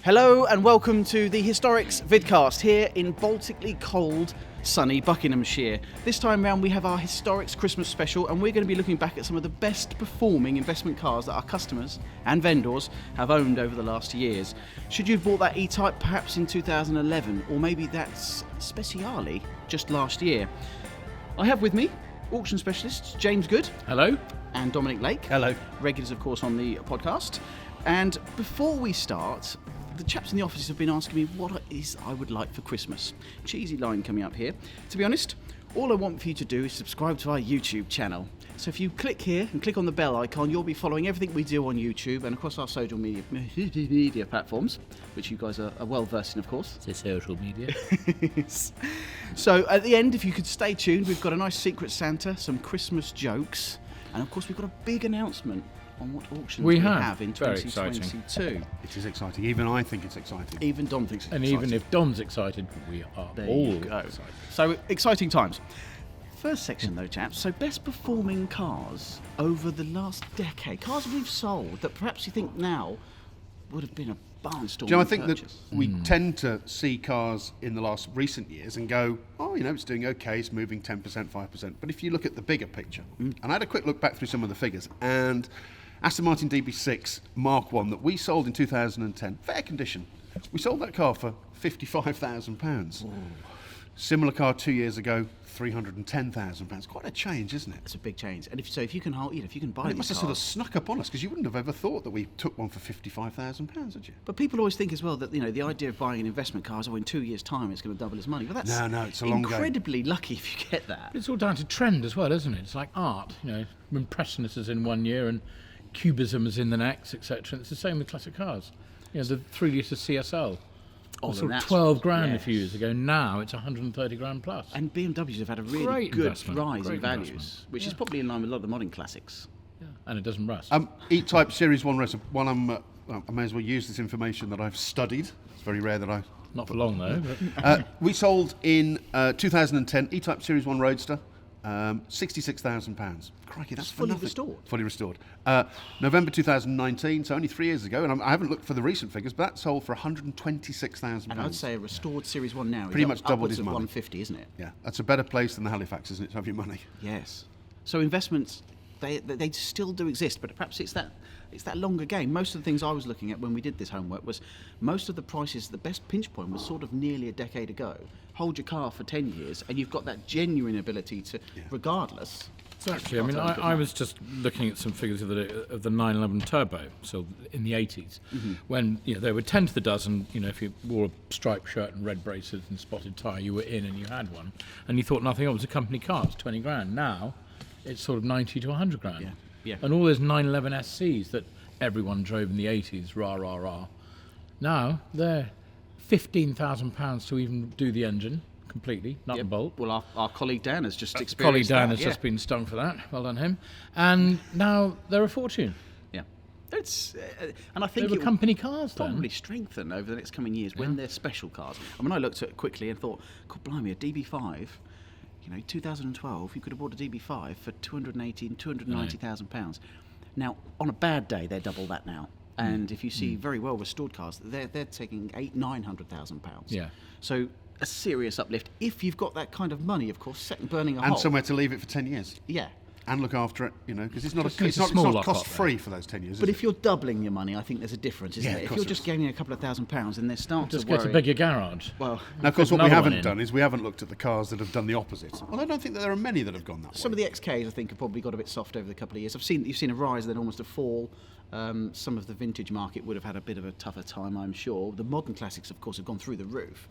Hello and welcome to the Historics vidcast here in Baltically cold, sunny Buckinghamshire. This time round we have our Historics Christmas special and we're going to be looking back at some of the best performing investment cars that our customers and vendors have owned over the last years. Should you have bought that E-Type perhaps in 2011 or maybe that's Speciale just last year? I have with me auction specialists James Good. Hello. And Dominic Lake. Hello. Regulars of course on the podcast. And before we start, the chaps in the office have been asking me what it is I would like for Christmas. Cheesy line coming up here. To be honest, all I want for you to do is subscribe to our YouTube channel. So if you click here and click on the bell icon, you'll be following everything we do on YouTube and across our social media platforms, which you guys are well versed in, of course. The social media. So at the end, if you could stay tuned, we've got a nice Secret Santa, some Christmas jokes, and of course we've got a big announcement on what auctions we have in 2022. It is exciting. Even I think it's exciting. Even Dom thinks it's and exciting. even if Dom's excited, we are all excited. So, exciting times. First section though, chaps. So, best performing cars over the last decade. Cars we've sold that perhaps you think now would have been a barnstorming I think purchase. that we tend to see cars in the last recent years and go, oh, it's doing okay, it's moving 10%, 5%. But if you look at the bigger picture, and I had a quick look back through some of the figures, and Aston Martin DB6 Mark 1 that we sold in 2010, fair condition. We sold that car for £55,000. Similar car 2 years ago, £310,000. Quite a change, isn't it? It's a big change. And if you can hold, if you can buy And it these must have cars, sort of snuck up on us because you wouldn't have ever thought that we took one for £55,000, would you? But people always think as well that the idea of buying an investment car is, in 2 years' time it's going to double its money. But that's no, it's a long game. Incredibly lucky if you get that. It's all down to trend as well, isn't it? It's like art. Impressionists is in 1 year and Cubism is in the next, etc. It's the same with classic cars. The 3-litre CSL. Sort of 12 grand a few years ago. Now it's 130 grand plus. And BMWs have had a really Great good investment. rise Great in values, investment. which is probably in line with a lot of the modern classics. Yeah. And it doesn't rust. E-Type Series 1 racer. Well, I may as well use this information that I've studied. It's very rare that I... Not for long though. But we sold in 2010 E-Type Series 1 Roadster, £66,000. Crikey, that's fully nothing. restored. Fully restored. November 2019, so only 3 years ago, and I haven't looked for the recent figures, but that sold for £126,000. And I'd say a restored Series 1 now pretty is much doubled upwards his of money. 150, isn't it? Yeah, that's a better place than the Halifax, isn't it, to have your money? Yes. So investments, they still do exist, but perhaps it's that longer game. Most of the things I was looking at when we did this homework was most of the prices, the best pinch point was sort of nearly a decade ago. Hold your car for 10 years and you've got that genuine ability to, regardless. Exactly. I was just looking at some figures of the 911 Turbo, so in the 80s, when they were 10 to the dozen. If you wore a striped shirt and red braces and spotted tyre, you were in and you had one, and you thought nothing of it. It was a company car. It's 20 grand. Now, it's sort of 90 to 100 grand. Yeah. And all those 911 SCs that everyone drove in the 80s, rah rah rah. Now they're £15,000 to even do the engine. Completely, nut and bolt. Well, our colleague Dan has just experienced Colleague Dan that, has just been stung for that. Well done him. And now they're a fortune. Yeah. It's and I think they were company cars then. Probably strengthen over the next coming years when they're special cars. I looked at it quickly and thought, God blimey, a DB5. 2012, you could have bought a DB5 for £290,000. Now, on a bad day, they're double that now. And if you see very well restored cars, they're taking £900,000. Yeah. So a serious uplift if you've got that kind of money, of course, set and burning a hole. And somewhere to leave it for 10 years. Yeah. And look after it, because it's not cost-free for those 10 years. But if you're doubling your money, I think there's a difference, isn't it? If you're just gaining a couple of £1,000s, then there's starting to worry. Just go to bigger garage. Well, now, of course, what we haven't done is we haven't looked at the cars that have done the opposite. Well, I don't think that there are many that have gone that way. Some of the XKs, I think, have probably got a bit soft over the couple of years. You've seen a rise, then almost a fall. Some of the vintage market would have had a bit of a tougher time, I'm sure. The modern classics, of course, have gone through the roof.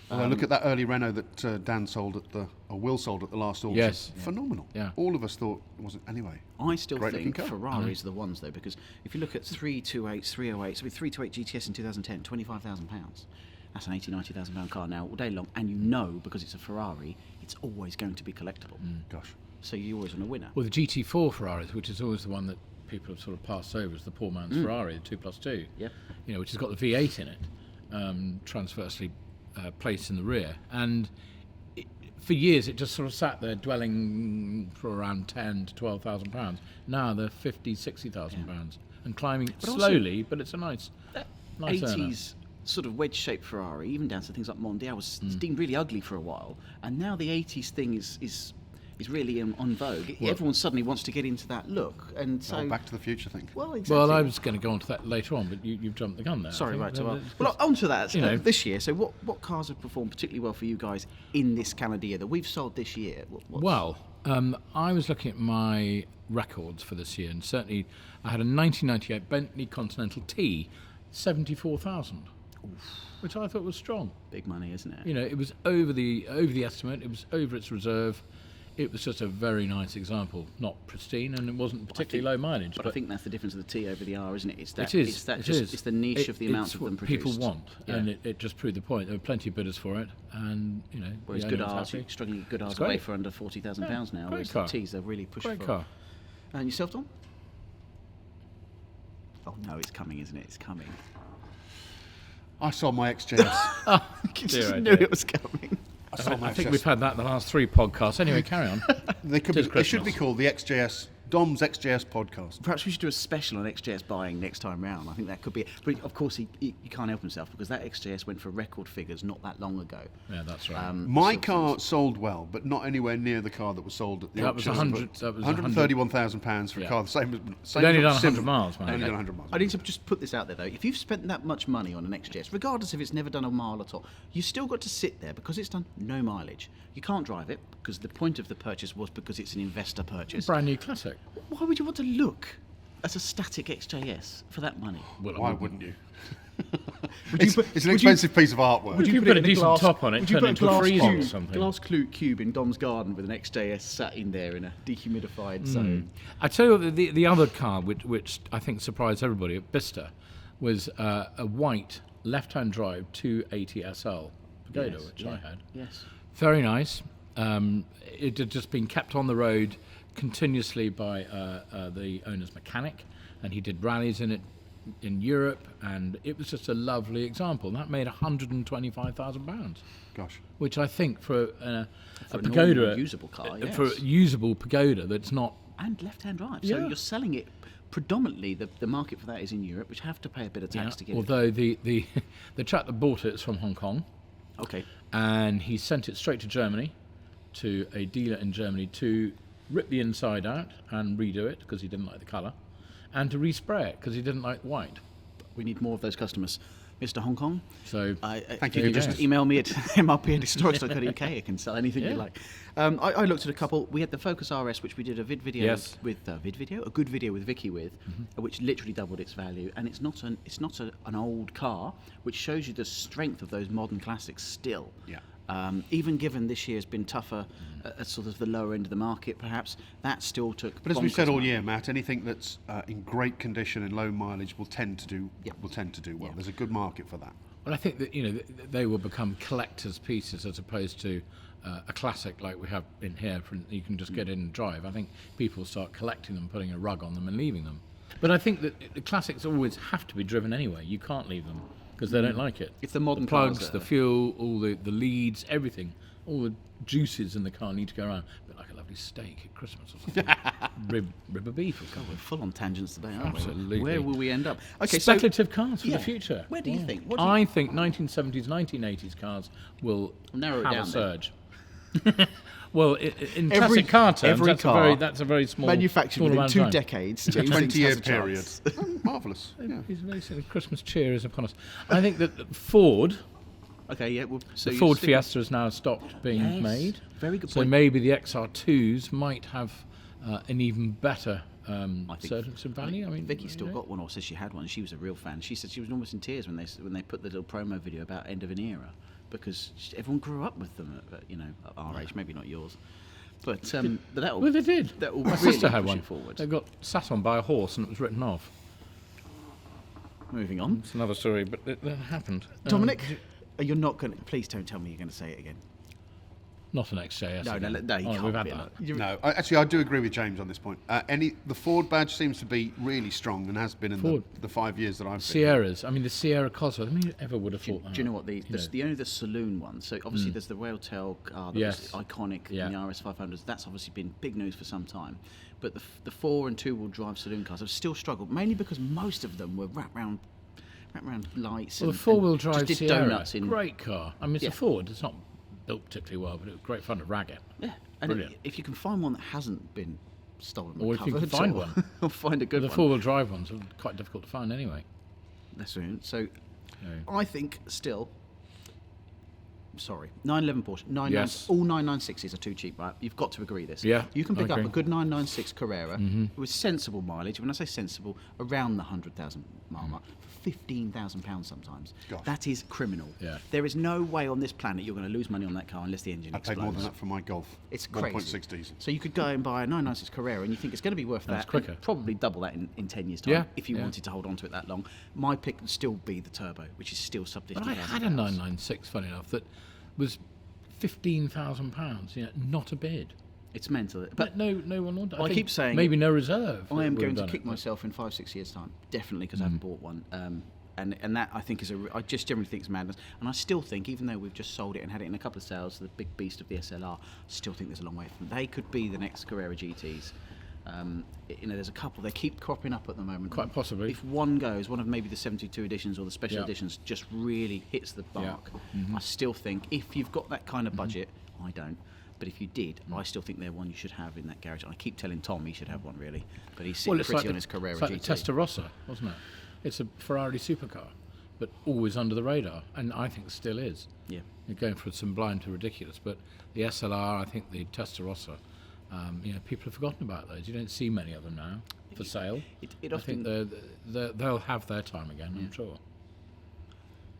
Look at that early Renault that Dan sold Will sold at the last auction. Yes. Phenomenal. Yeah. All of us thought it wasn't anyway. I still Great think looking car. Ferraris are the ones, though, because if you look at 328s, 308s, so with 328 GTS in 2010, £25,000. That's an £80,000, £90,000 car now all day long, and because it's a Ferrari, it's always going to be collectible. Gosh. So you always want a winner. Well, the GT4 Ferraris, which is always the one that people have sort of passed over as the poor man's Ferrari, the 2+2. Yeah. Which has got the V8 in it, transversely placed in the rear, and for years it just sort of sat there dwelling for around £10,000 to £12,000. Now they're £50,000, £60,000 and climbing slowly, but it's a nice 80s sort of wedge-shaped Ferrari, even down to things like Mondial, was deemed really ugly for a while, and now the 80s thing is really on vogue. Everyone suddenly wants to get into that look, and so Back to the Future thing. well, exactly. Well, I was going to go on to that later on, but you've jumped the gun there. Sorry, I right. think. Well, on to that. You know. This year. So, what cars have performed particularly well for you guys in this calendar year that we've sold this year? Well, I was looking at my records for this year, and certainly I had a 1998 Bentley Continental T, 74,000, which I thought was strong. Big money, isn't it? You know, it was over the estimate. It was over its reserve. It was just a very nice example. Not pristine, and it wasn't particularly low mileage. But I think that's the difference of the T over the R, isn't it? It's that. It is. It's that. It Just, is. it's the niche of the amount of them what produced. people want, Yeah. and it just proved the point. There were plenty of bidders for it, and you know. Whereas the good owner was R's, happy. you're struggling to get good R's It's great. away for under £40,000 now. great Whereas car. the T's are really pushing Great for. car. And yourself, Tom? Oh no, it's coming, isn't it? It's coming. I sold my XJS. I Dear, just oh knew dear. it was coming. I sold my I think XJS. we've had that the last 3 podcasts. Anyway, carry on. They should Christmas. be called the XJS Dom's XJS podcast. Perhaps we should do a special on XJS buying next time round. I think that could be. But of course, he can't help himself because that XJS went for record figures not that long ago. Yeah, that's right. My car sold well, but not anywhere near the car that was sold at the That was auction. 100 that was £131,000 for a Yeah. car the same. You've only done 100 miles, man. Only Okay. done 100 miles. I need to just put this out there though. If you've spent that much money on an XJS, regardless if it's never done a mile at all, you still got to sit there because it's done no mileage. You can't drive it because the point of the purchase was because it's an investor purchase. Brand new classic. Why would you want to look at a static XJS for that money? Well, Why wouldn't you? Would you It's, put- it's an would you- expensive piece of artwork. Would you put a decent top on it, Would you turn put it into a glass freezer or cube, something? glass cube in Dom's garden with an XJS sat in there in a dehumidified zone? I tell you what, the other car which I think surprised everybody at Bicester was a white left-hand drive 280 SL Pagoda, which I had. Yes. Very nice. It had just been kept on the road continuously by the owner's mechanic, and he did rallies in it in Europe, and it was just a lovely example. That made £125,000, Gosh. which I think for a For a Pagoda, normal usable car, for a yes. usable Pagoda that's not. And left-hand drive. So Yeah. you're selling it. Predominantly, the market for that is in Europe, which have to pay a bit of tax to get it. Although the the chap that bought it is from Hong Kong, Okay. and he sent it straight to Germany, to a dealer in Germany to rip the inside out and redo it because he didn't like the colour, and to respray it because he didn't like white. We need more of those customers. Mr. Hong Kong, So Thank you you. can just email me at mrp@historics.co.uk. I can sell anything you Yeah. like. I looked at a couple. We had the Focus RS, which we did a vid video Yes. with a good video with Vicky with, which literally doubled its value. And it's not an old car, which shows you the strength of those modern classics still. Yeah. Even given this year's been tougher at sort of the lower end of the market, perhaps that still took. But as we've said bonkers all money. year, Matt, anything that's in great condition and low mileage will tend to do Yeah. well. Yeah. There's a good market for that. Well, I think that they will become collectors' pieces as opposed to a classic like we have in here. You can just get in and drive. I think people start collecting them, putting a rug on them, and leaving them. But I think that the classics always have to be driven anyway. You can't leave them because they don't like it. It's the modern plugs, cars the that are- fuel, all the leads, everything, all the juices in the car need to go around. A bit like a lovely steak at Christmas or something. rib of beef or We're something. full on tangents today, aren't Absolutely. we? Where will we end up? Okay, Speculative cars for yeah. the future. Where do you Yeah. think? What do you- I think 1970s, 1980s cars will Narrow it have down a then. surge. Well, in Every- classic car terms, every that's a very small manufactured small within amount 2 of time. decades. A do you think 20-year has a period. chance? Marvellous. Yeah. It's basically Christmas cheer is upon us. I think that Ford, Okay, yeah. Well, so the you Ford stick- Fiesta has now stopped being Yes, made. very good So point. maybe the XR2s might have an even better I think- surge in value. I mean, Vicky's still you know. got one, or says she had one. She was a real fan. She said she was almost in tears when they put the little promo video about end of an era, because everyone grew up with them at our age, maybe not yours, but that Well, they did. That will My really sister had push one. it forward. They got sat on by a horse and it was written off. Moving on, It's another story, but it happened. Dominic, you're not going to. Please don't tell me you're going to say it again. Not an XJS. No, again. you can't. We've had be that. No, I do agree with James on this point. The Ford badge seems to be really strong and has been in Ford. the 5 years that I've been. Sierras. I mean, the Sierra Cosworth. I mean, who ever would have thought that? Do you know what the You know. only the saloon one? So obviously there's the Railtail car that Yes. was iconic Yeah. in the RS 500s. That's obviously been big news for some time. But the 4 and 2 wheel drive saloon cars have still struggled, mainly because most of them were wrapped round wraparound lights. Well, and, the four-wheel and drive just did Sierra, donuts in. great car. I mean, it's Yeah. a Ford. It's not built particularly well, but it was great fun to rag it. Yeah, and Brilliant. if you can find one that hasn't been stolen, Or if you can covered, find or- one. or find a good The one. four-wheel drive ones are quite difficult to find anyway. That's right. So, Yeah. I think still. Sorry, 911 Porsche. Yes. All 996s are too cheap, right? You've got to agree this. Yeah, You can I pick up agree. a good 996 Carrera with sensible mileage. When I say sensible, around the 100,000 mile mark for £15,000 sometimes. Gosh. That is criminal. Yeah. There is no way on this planet you're going to lose money on that car unless the engine I paid explodes. more than that for my Golf. It's crazy. 1.6 diesel. So you could go and buy a 996 Carrera and you think it's going to be worth That's that. quicker. And probably double that in 10 years' time Yeah, if you yeah. wanted to hold on to it that long. My pick would still be the turbo, which is still sub But £50,000. I had a 996, funny enough, that was £15,000. You know, not a bid. It's mental. But But no one wanted. I think keep saying maybe no reserve. I am would going have to done kick it. myself in 5-6 years' time, definitely, because I haven't bought one. And that I think is I just generally think it's madness. And I still think, even though we've just sold it and had it in a couple of sales, the big beast of the SLR, I still think there's a long way from. They could be the next Carrera GTs. There's a couple. They keep cropping up at the moment. Quite possibly. If one goes, one of maybe the 72 editions or the special Yeah. editions, just really hits the mark, I still think if you've got that kind of budget, I don't. But if you did, I still think they're one you should have in that garage. And I keep telling Tom he should have one, really. But he's sitting pretty on his Carrera it's like GT. the Testarossa, wasn't it? It's a Ferrari supercar, but always under the radar, and I think still is. Yeah. You're going from sublime to ridiculous, but the SLR, I think the Testarossa, people have forgotten about those. You don't see many of them now for sale. It I think often. they'll have their time again, I'm sure.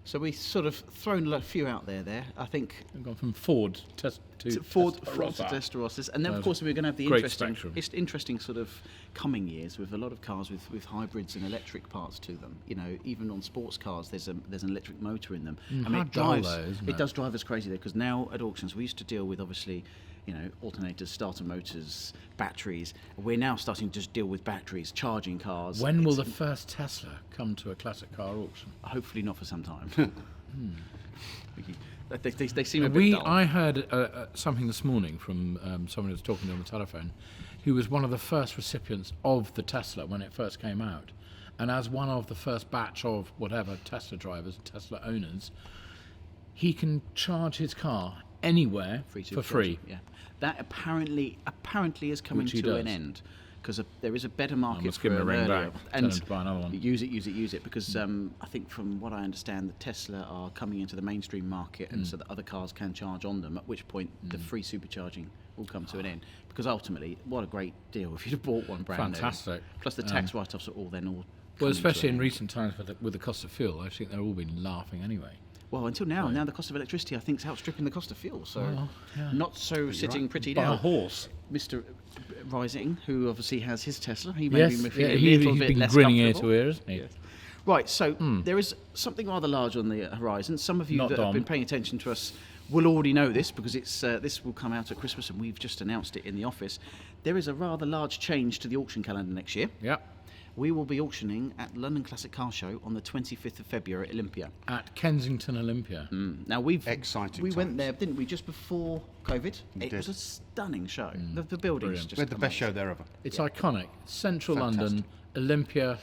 So we sort of thrown a few out there. I think They've gone from Ford to Ford to Testarossa. Testarossas, and then of There's course we're going to have the great interesting, spectrum. interesting sort of coming years with a lot of cars with hybrids and electric parts to them. You know, even on sports cars, there's an electric motor in them. how dull though, isn't it? It does drive us crazy though, because now at auctions we used to deal with obviously, alternators, starter motors, batteries. We're now starting to just deal with batteries, charging cars. When will the It's- first Tesla come to a classic car auction? Hopefully not for some time. They seem a bit dull. I heard something this morning from someone who was talking on the telephone, who was one of the first recipients of the Tesla when it first came out, and as one of the first batch of whatever Tesla drivers, Tesla owners, he can charge his car anywhere for free. Yeah, that apparently is coming Which he to an does. end because there is a better market must for give him a an ring earlier- back, tell him to buy another one. Use it because I think from what I understand, the Tesla are coming into the mainstream market, and so that other cars can charge on them. At which point, the free supercharging will come to an end. Because ultimately, what a great deal if you'd have bought one brand new. Fantastic. Plus the tax write-offs are all then all. Well, coming to especially an in end. recent times with the cost of fuel, I think they've all been laughing anyway. Well, until now, the cost of electricity I think is outstripping the cost of fuel. So Well, yeah. not so sitting pretty By now. a horse. Mr. Rising, who obviously has his Tesla, he may Yes, be feeling a he's little bit been less grinning ear comfortable. to ear, isn't he? Right, so there is something rather large on the horizon. Some of you Not that have Dom. been paying attention to us will already know this because it's this will come out at Christmas and we've just announced it in the office. There is a rather large change to the auction calendar next year. Yeah. We will be auctioning at London Classic Car Show on the 25th of February at Olympia. At Kensington Olympia. Now we Exciting went times. there, didn't we, just before COVID? It did. was a stunning show. The building's just We had the best show there ever. It's iconic. Central London, Olympia.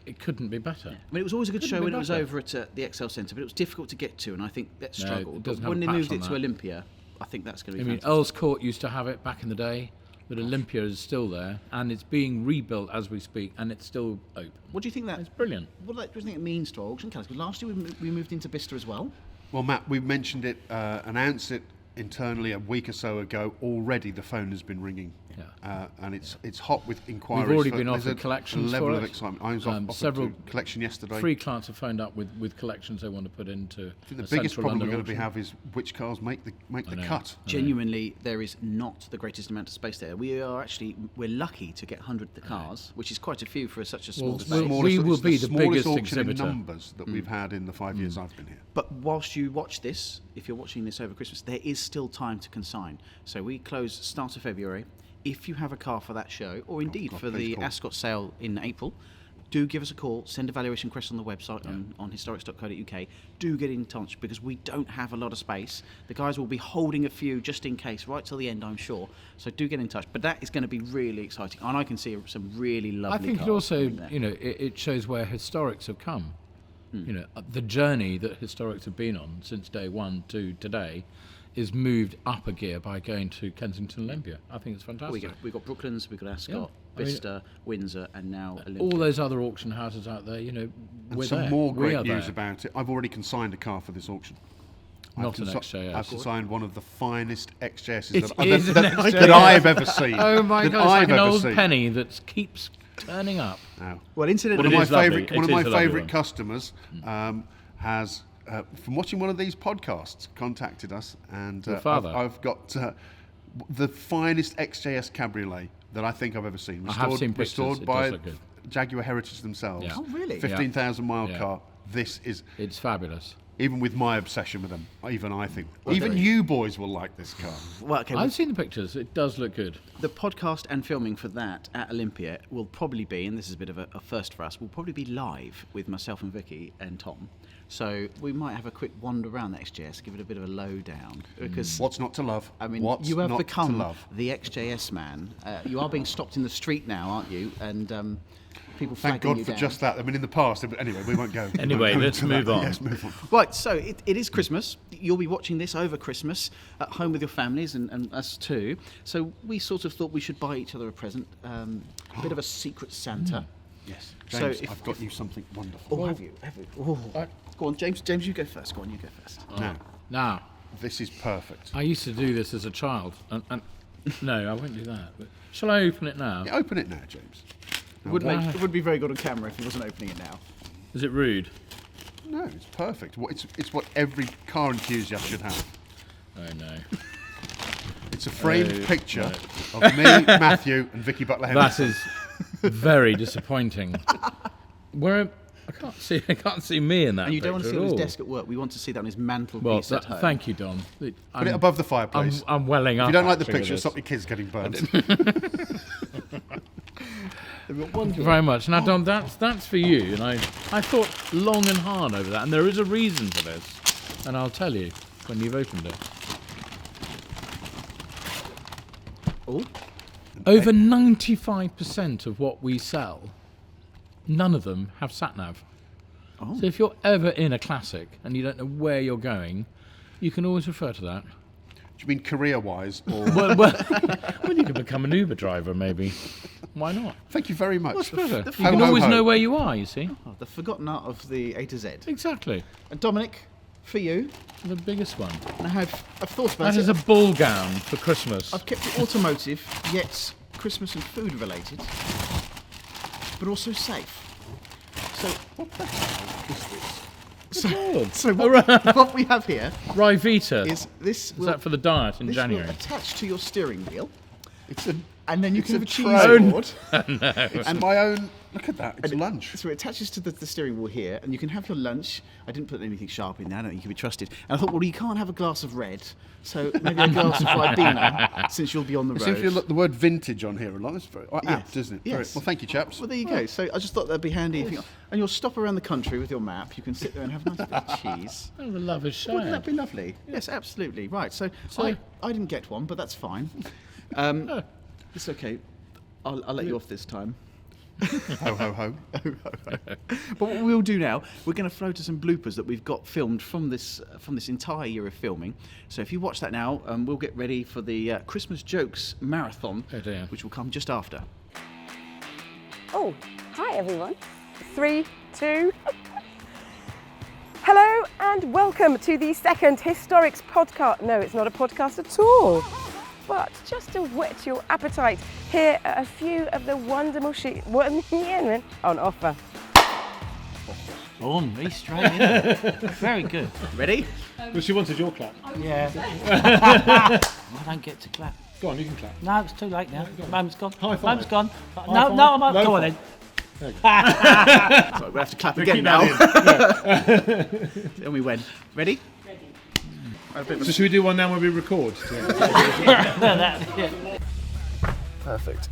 It couldn't be better. I mean, it was always a good Couldn't show be when it was better. over at the Excel Centre, but it was difficult to get to, and I think that No, struggled. it But doesn't have when a they patch moved on it to that. Olympia, I think that's going to I be mean, fantastic. Earl's Court used to have it back in the day, but Olympia is still there, and it's being rebuilt as we speak, and it's still open. What do you think that? It's brilliant. What do you think it means to our auction calendar? Because last year we moved into Bicester as well. Well, Matt, we mentioned it, announced it internally a week or so ago. Already the phone has been ringing. Yeah. And it's hot with inquiries. We've already for- been there's offered a collections level for of it. excitement. I was offered Several to collection yesterday. Three clients have phoned up with collections they want to put into I think the a biggest central problem we're London going to auction. have is which cars make the know. cut. Genuinely, there is not the greatest amount of space there. We're lucky to get 100 cars, which is quite a few for such a small Well, space. we will it's be the smallest biggest auction in exhibitor. numbers that we've had in the 5 years I've been here. But whilst you watch this, if you're watching this over Christmas, there is still time to consign. So we close start of February. If you have a car for that show, or indeed God, for please the call. Ascot sale in April, do give us a call. Send a valuation request on the website on historics.co.uk. Do get in touch because we don't have a lot of space. The guys will be holding a few just in case, right till the end, I'm sure. So do get in touch. But that is going to be really exciting, and I can see some really lovely. I think it cars also, coming there. it shows where historics have come. You know, the journey that Historics have been on since day one to today is moved up a gear by going to Kensington Olympia. I think it's fantastic. We've got Brooklands, we've got Ascot, I mean, Bicester, Windsor, and now Olympia. all those other auction houses out there, you know, And we're some there. more We great are news there. about it. I've already consigned a car for this auction. Not an XJS. I've consigned one of the finest XJSs It is an XJS. that I've ever seen. Oh my that God, it's like I've an ever old seen. penny that keeps turning up. Now, Well, incidentally, It is lovely. one of It my is a lovely favourite one. customers has, from watching one of these podcasts, contacted us, and Your father? I've got the finest XJS cabriolet that I think I've ever seen. I have seen pictures. Restored It by does look good. Jaguar Heritage themselves. Yeah. Oh, really? 15,000 mile Yeah. car. This is, It's fabulous. even with my obsession with them, even I think, Well, even there- you boys will like this car. well, okay, I've seen the pictures. It does look good. the podcast and filming for that at Olympia will probably be, and this is a bit of a first for us, will probably be live with myself and Vicky and Tom. So we might have a quick wander around the XJS, give it a bit of a lowdown. Because, What's not to love? I mean, What's you have not become to love? the XJS man. You are being stopped in the street now, aren't you? And people Thank flagging God you for down. just that. I mean, in the past, but anyway, we won't go. Anyway, we won't go let's into that. move on. Yes, move on. Right, so it is Christmas. You'll be watching this over Christmas at home with your families and us too. So we sort of thought we should buy each other a present, a bit of a secret Santa. Yes, So James, if- I've got you something wonderful. Oh, have you? Oh. Go on, James. James, you go first. Go on, you go first. Now, Now, this is perfect. I used to do this as a child, and no, I won't do that. But shall I open it now? Yeah, open it now, James. It wouldn't be very good on camera if he wasn't opening it now. Is it rude? No, it's perfect. It's what every car enthusiast should have. Oh no. It's a framed Oh, picture of me, Mathew, and Vicky Butler That Henderson. is very disappointing. Where I can't see me in that. And you don't want to see picture it on his at all. desk at work. We want to see that on his mantelpiece Well, at home. thank you, Don. Put it above the fireplace. I'm welling up. If you don't like the actually, with picture, this. stop your kids getting burnt. Thank you very much. Now, Don, that's for you. And I thought long and hard over that, and there is a reason for this, and I'll tell you when you've opened it. Oh, Over 95% of what we sell, none of them have sat-nav. Oh. So if you're ever in a classic and you don't know where you're going, you can always refer to that. Do you mean career-wise, or? Well, you can become an Uber driver, maybe. Why not? Thank you very much. What's better? the You can ho, always ho. know where you are, you see. oh, the forgotten art of the A to Z. Exactly. And Dominic, for you, The biggest one. and I've thought about That it. is a ball gown for Christmas. I've kept it automotive, yet Christmas and food related, but also safe. So what the hell is this? So what we have here Ryvita. is this. Is that for the diet in this January? will attach to your steering wheel, It's a. and then you It's can have a a cheese tray. board. It's my own. Look at that. It's lunch. So it attaches to the steering wheel here, and you can have your lunch. I didn't put anything sharp in there. I don't think you can be trusted. And I thought, well, you can't have a glass of red, so maybe a glass of Ribena, since you'll be on the road. See if you look the word vintage on here a lot. It's very apt, isn't it? Very- Yes. Well, thank you, chaps. Well, there you go. So I just thought that'd be handy. If you, and you'll stop around the country with your map. You can sit there and have a nice bit of cheese. Oh, the love is Wouldn't that shared. be lovely? Yes, absolutely. Right. So I didn't get one, but that's fine. It's okay. I'll let you off this time. Ho ho ho. But what we'll do now, we're going to throw to some bloopers that we've got filmed from this entire year of filming. So if you watch that now, we'll get ready for the Christmas jokes marathon, Oh dear. which will come just after. Oh, hi everyone. 3, 2. Hello and welcome to the second Historics podcast. No, it's not a podcast at all. But just to whet your appetite, here are a few of the wonderful on offer. Oh, me straight in. Very good. Ready? Well, she wanted your clap. Yeah. I don't get to clap. Go on, you can clap. No, it's too late now. Moment's gone. High five. Moment's gone. High No, five. no, I'm Low go on five. then. Sorry, we'll have to clap again Keep now. that in. And we went. Ready? So should we do one now when we record? Yeah. Perfect.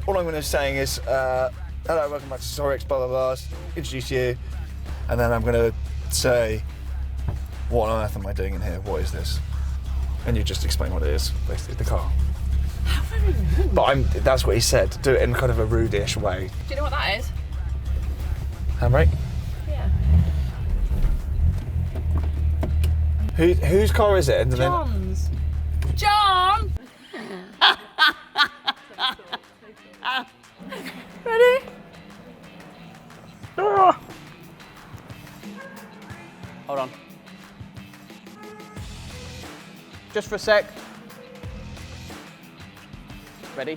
All I'm going to be saying is, hello, welcome back to Historics, blah, blah, blah, introduce you, and then I'm going to say, what on earth am I doing in here? What is this? And you just explain what it is, basically, the car. How very rude. But that's what he said, do it in kind of a rude-ish way. Do you know what that is? Handbrake? Yeah. Whose car is it? And then John's. John! Ready? Hold on. Just for a sec. Ready?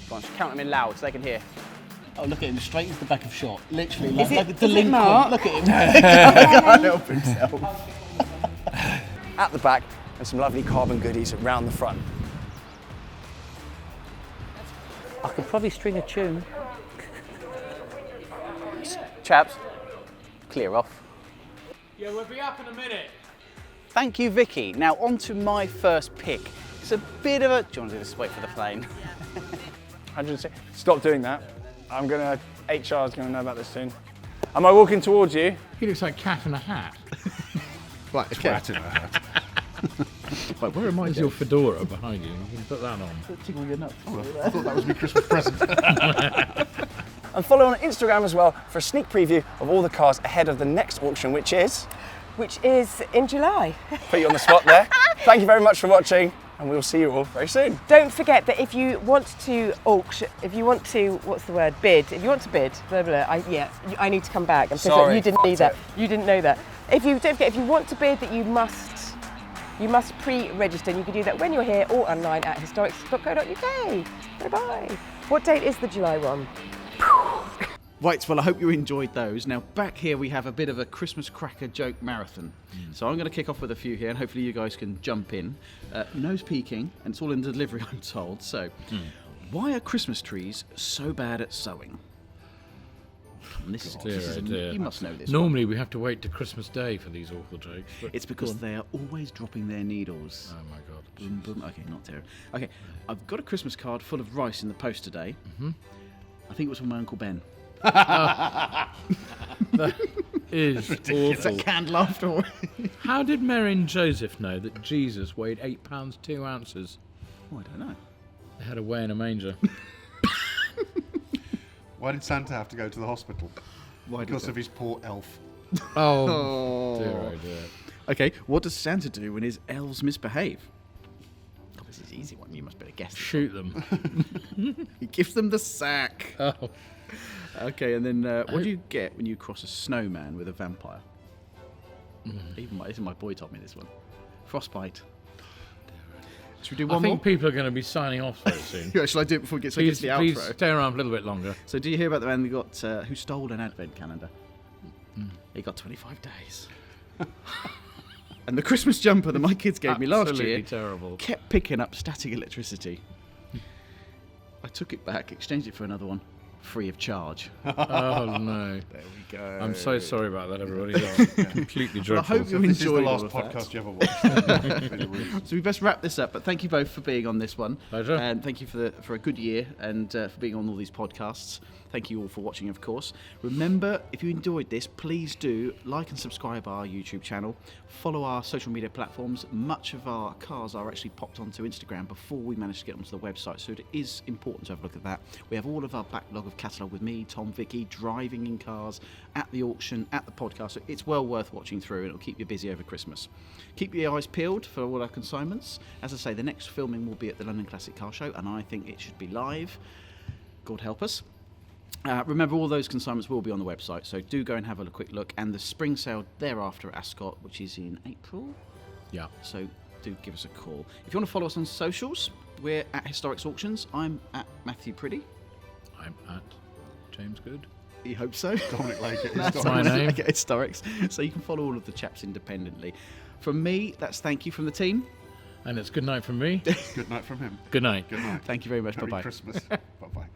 Go on, just count them in loud so they can hear. Oh, look at him, straight into the back of shot. Literally, like a it delinquent. Mark? Look at him. He can't help himself. at the back, and some lovely carbon goodies around the front. I could probably string a tune. Chaps, clear off. Yeah, we'll be up in a minute. Thank you, Vicky. Now on to my first pick. It's a bit of a... Do you want to just wait for the plane? 106. Stop doing that. HR is gonna know about this soon. Am I walking towards you? He looks like Cat in a Hat. Like a cat in a hat. Like, where reminds you of fedora behind you? You can put that on. Tickle your nuts. I thought that was my Christmas present. And follow on Instagram as well for a sneak preview of all the cars ahead of the next auction, which is in July. put you on the spot there. Thank you very much for watching, and we'll see you all very soon. Don't forget that if you want to auction, if you want to, bid, if you want to bid, blah, blah, blah, I need to come back. I'm pissed Sorry, you didn't need that. it. You didn't know that. Don't forget, if you want to bid, that you must pre-register, and you can do that when you're here or online at historics.co.uk. Bye-bye. What date is the July one? Right, well, I hope you enjoyed those. Now, back here we have a bit of a Christmas cracker joke marathon. So I'm going to kick off with a few here, and hopefully you guys can jump in. Nose peeking, and it's all in the delivery, I'm told. So, why are Christmas trees so bad at sewing? And this is you must know this. Normally we have to wait to Christmas Day for these awful jokes. But It's because they are always dropping their needles. oh my god. Boom, boom. Okay, not terrible. Okay, I've got a Christmas card full of rice in the post today. I think it was from my Uncle Ben. That is It's a awful. canned laughter. How did Mary and Joseph know that Jesus weighed 8 pounds 2 ounces? Oh, I don't know. They had a weigh in a manger. Why did Santa have to go to the hospital? Why Because of his poor elf. Oh, dear, oh dear. Okay, what does Santa do when his elves misbehave? Oh, this is an easy one. You must better guess. This. Shoot them. He gives them the sack. Oh. Okay, and then what do you get when you cross a snowman with a vampire? Even my boy told me this one. Frostbite. Should we do I one think more? people are going to be signing off very soon. Yeah, shall I do it before we get to Please, the outro? please stay around a little bit longer. So do you hear about the man who stole an advent calendar? He got 25 days. And the Christmas jumper that my kids gave me last Absolutely year terrible. kept picking up static electricity. I took it back, exchanged it for another one, free of charge. Oh no. There we go. I'm so sorry about that, everybody. That's completely Well, I dreadful. hope you This is the enjoyed last all of that. podcast you ever watched. Really rude. So we best wrap this up, but thank you both for being on this one. Pleasure. And thank you for a good year and for being on all these podcasts. Thank you all for watching, of course. Remember, if you enjoyed this, please do like and subscribe our YouTube channel. Follow our social media platforms. Much of our cars are actually popped onto Instagram before we managed to get onto the website, so it is important to have a look at that. We have all of our backlog of catalogue with me, Tom, Vicky, driving in cars, at the auction, at the podcast. So it's well worth watching through, and it'll keep you busy over Christmas. Keep your eyes peeled for all our consignments. As I say, the next filming will be at the London Classic Car Show, and I think it should be live. God help us. Remember, all those consignments will be on the website, so do go and have a quick look. And the spring sale thereafter at Ascot, which is in April. Yeah. So do give us a call. If you want to follow us on socials, we're at Historics Auctions. I'm at Mathew Priddy. I'm at James Good. You hope so. Dominic Lake. That's my name. Okay, Historics. So you can follow all of the chaps independently. From me, that's thank you from the team. And it's good night from me. Good night from him. Good night. Good night. Thank you very much. Merry Bye-bye. Christmas. Bye-bye.